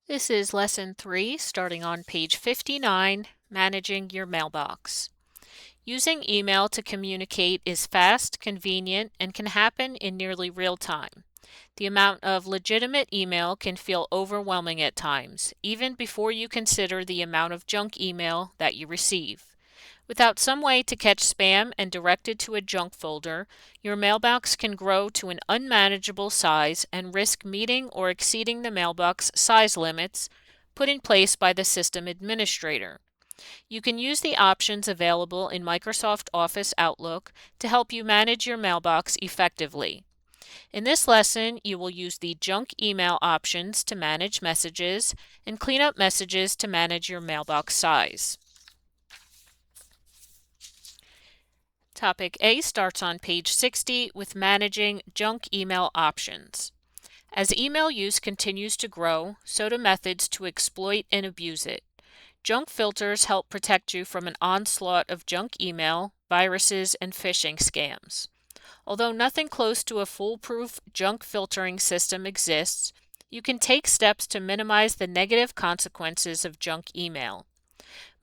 This is Lesson 3, starting on page 59, Managing Your Mailbox. Using email to communicate is fast, convenient, and can happen in nearly real time. The amount of legitimate email can feel overwhelming at times, even before you consider the amount of junk email that you receive. Without some way to catch spam and direct it to a junk folder, your mailbox can grow to an unmanageable size and risk meeting or exceeding the mailbox size limits put in place by the system administrator. You can use the options available in Microsoft Office Outlook to help you manage your mailbox effectively. In this lesson, you will use the junk email options to manage messages and clean up messages to manage your mailbox size. Topic A starts on page 60 with managing junk email options. As email use continues to grow, so do methods to exploit and abuse it. Junk filters help protect you from an onslaught of junk email, viruses, and phishing scams. Although nothing close to a foolproof junk filtering system exists, you can take steps to minimize the negative consequences of junk email.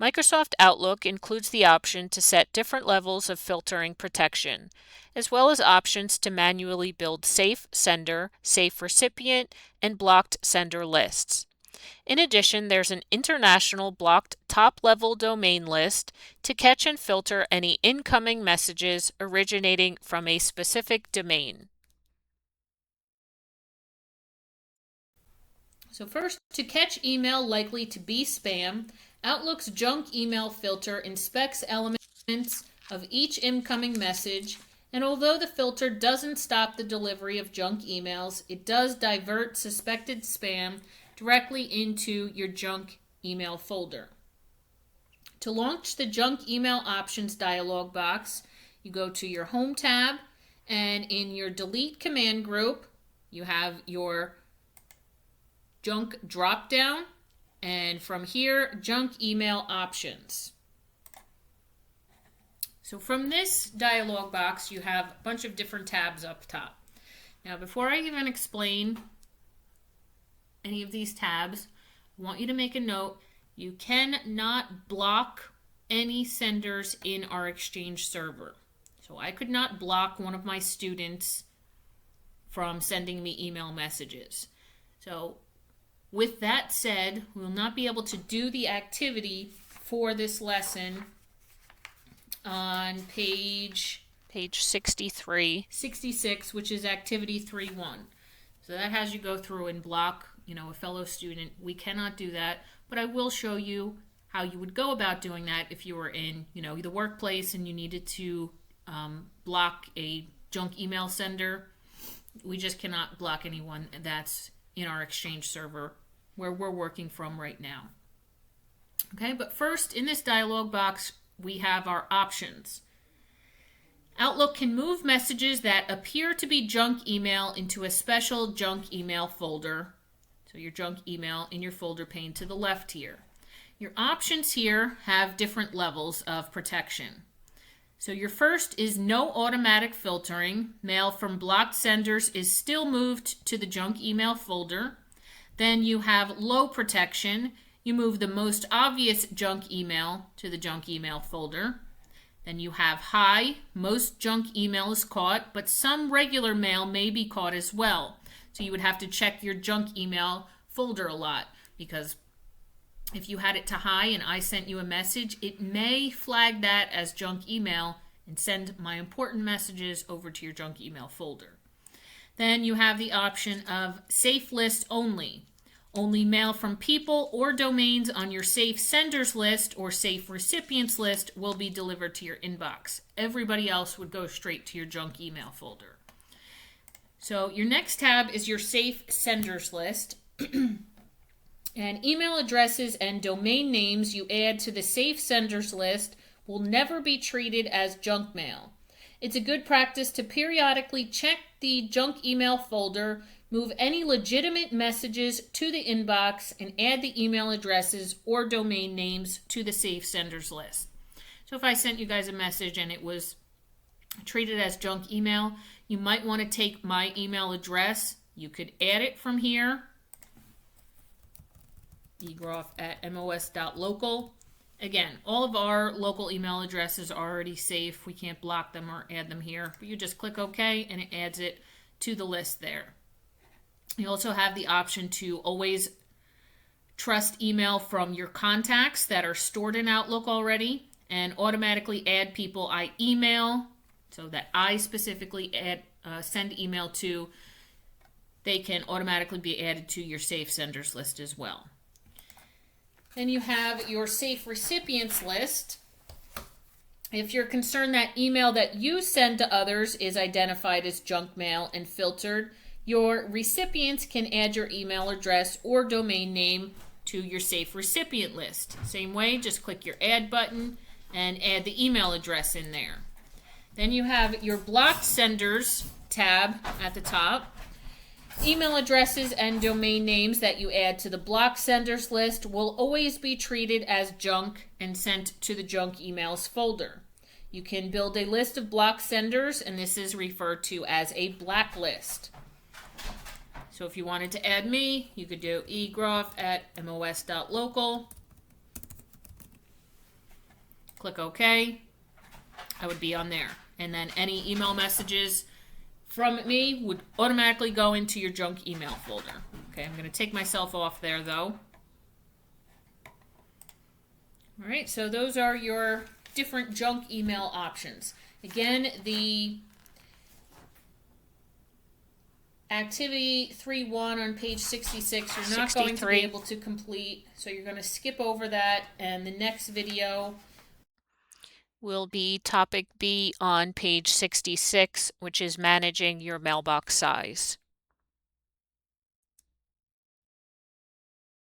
Microsoft Outlook includes the option to set different levels of filtering protection, as well as options to manually build safe sender, safe recipient, and blocked sender lists. In addition, there's an international blocked top-level domain list to catch and filter any incoming messages originating from a specific domain. So first, to catch email likely to be spam, Outlook's junk email filter inspects elements of each incoming message, and although the filter doesn't stop the delivery of junk emails, it does divert suspected spam directly into your junk email folder. To launch the junk email options dialog box, you go to your Home tab, and in your Delete command group, you have your junk drop down, and from here, junk email options. So from this dialog box, you have a bunch of different tabs up top. Now, before I even explain any of these tabs, I want you to make a note. You cannot block any senders in our Exchange server. So I could not block one of my students from sending me email messages. So with that said, we will not be able to do the activity for this lesson on page 66, which is activity 3.1. So that has you go through and block, a fellow student. We cannot do that, but I will show you how you would go about doing that if you were in, the workplace and you needed to block a junk email sender. We just cannot block anyone that's in our Exchange server where we're working from right now. Okay, but first in this dialog box, we have our options. Outlook can move messages that appear to be junk email into a special junk email folder. So your junk email in your folder pane to the left here. Your options here have different levels of protection. So your first is no automatic filtering. Mail from blocked senders is still moved to the junk email folder. Then you have low protection. You move the most obvious junk email to the junk email folder. Then you have high. Most junk email is caught, but some regular mail may be caught as well. So you would have to check your junk email folder a lot, because if you had it to high and I sent you a message, it may flag that as junk email and send my important messages over to your junk email folder. Then you have the option of safe list only. Only mail from people or domains on your safe senders list or safe recipients list will be delivered to your inbox. Everybody else would go straight to your junk email folder. So your next tab is your safe senders list. And email addresses and domain names you add to the safe senders list will never be treated as junk mail. It's a good practice to periodically check the junk email folder, move any legitimate messages to the inbox, and add the email addresses or domain names to the safe senders list. So if I sent you guys a message and it was treated as junk email, you might want to take my email address. You could add it from here. egroff@mos.local. Again, all of our local email addresses are already safe. We can't block them or add them here. But you just click OK and it adds it to the list there. You also have the option to always trust email from your contacts that are stored in Outlook already and automatically add people I email, so that I specifically send email to. They can automatically be added to your safe senders list as well. Then you have your safe recipients list. If you're concerned that email that you send to others is identified as junk mail and filtered, your recipients can add your email address or domain name to your safe recipient list. Same way, just click your add button and add the email address in there. Then you have your blocked senders tab at the top. Email addresses and domain names that you add to the blocked senders list will always be treated as junk and sent to the junk emails folder. You can build a list of blocked senders, and this is referred to as a blacklist. So if you wanted to add me, you could do egroff@mos.local. Click OK. I would be on there. And then any email messages from me would automatically go into your junk email folder. Okay, I'm going to take myself off there though. All right, so those are your different junk email options. Again, the activity 3.1 on page 66, you're not going to be able to complete, so you're going to skip over that, and the next video will be topic B on page 66, which is managing your mailbox size.